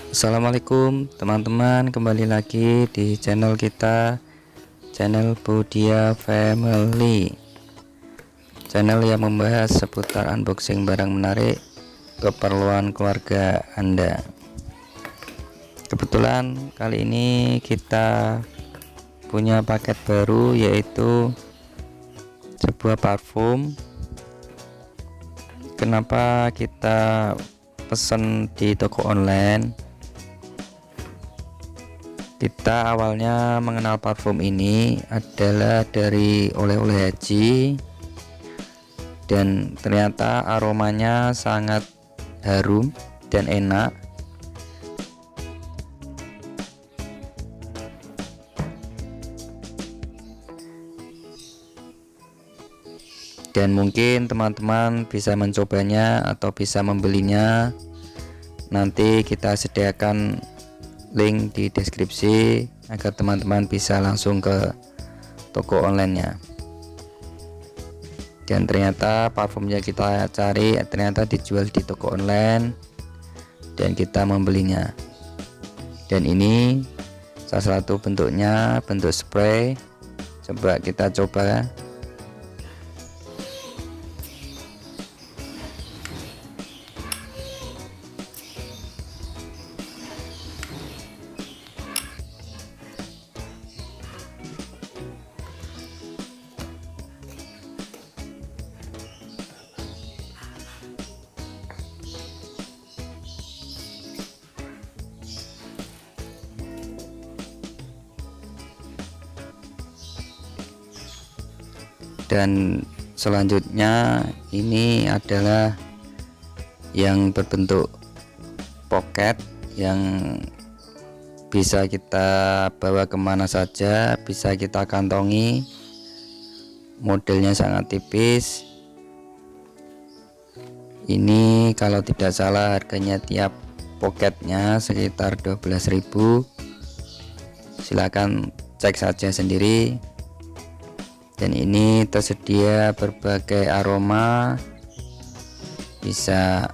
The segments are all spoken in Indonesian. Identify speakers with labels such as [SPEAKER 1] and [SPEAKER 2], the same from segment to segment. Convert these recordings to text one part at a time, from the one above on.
[SPEAKER 1] Assalamualaikum teman-teman, kembali lagi di channel kita, channel Budia Family, channel yang membahas seputar unboxing barang menarik keperluan keluarga Anda. Kebetulan kali ini kita punya paket baru, yaitu sebuah parfum. Kenapa kita pesen di toko online? Kita awalnya mengenal parfum ini adalah dari oleh-oleh haji, dan ternyata aromanya sangat harum dan enak. Dan mungkin teman-teman bisa mencobanya atau bisa membelinya. Nanti kita sediakan link di deskripsi agar teman-teman bisa langsung ke toko online-nya. Dan ternyata parfum yang kita cari ternyata dijual di toko online dan kita membelinya. Dan ini salah satu bentuknya, bentuk spray. Coba kita coba. Dan selanjutnya ini adalah yang berbentuk pocket, yang bisa kita bawa kemana saja, bisa kita kantongi. Modelnya sangat tipis. Ini kalau tidak salah harganya tiap pocketnya sekitar 12.000. Silakan cek saja sendiri. Dan ini tersedia berbagai aroma, bisa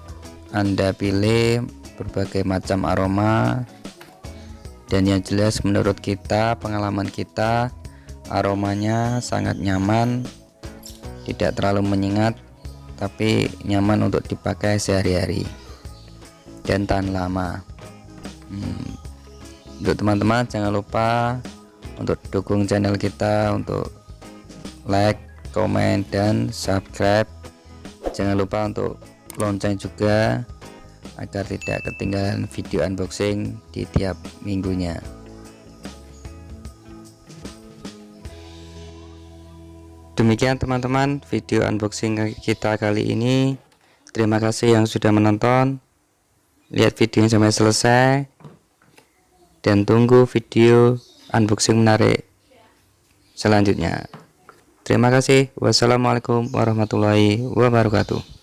[SPEAKER 1] Anda pilih berbagai macam aroma. Dan yang jelas menurut kita, pengalaman kita, aromanya sangat nyaman, tidak terlalu menyengat, tapi nyaman untuk dipakai sehari-hari dan tahan lama. Untuk teman-teman jangan lupa untuk dukung channel kita, untuk like, komen, dan subscribe. Jangan lupa untuk lonceng juga agar tidak ketinggalan video unboxing di tiap minggunya. Demikian teman-teman video unboxing kita kali ini. Terima kasih yang sudah menonton. Lihat videonya sampai selesai dan tunggu video unboxing menarik selanjutnya. Terima kasih. Wassalamualaikum warahmatullahi wabarakatuh.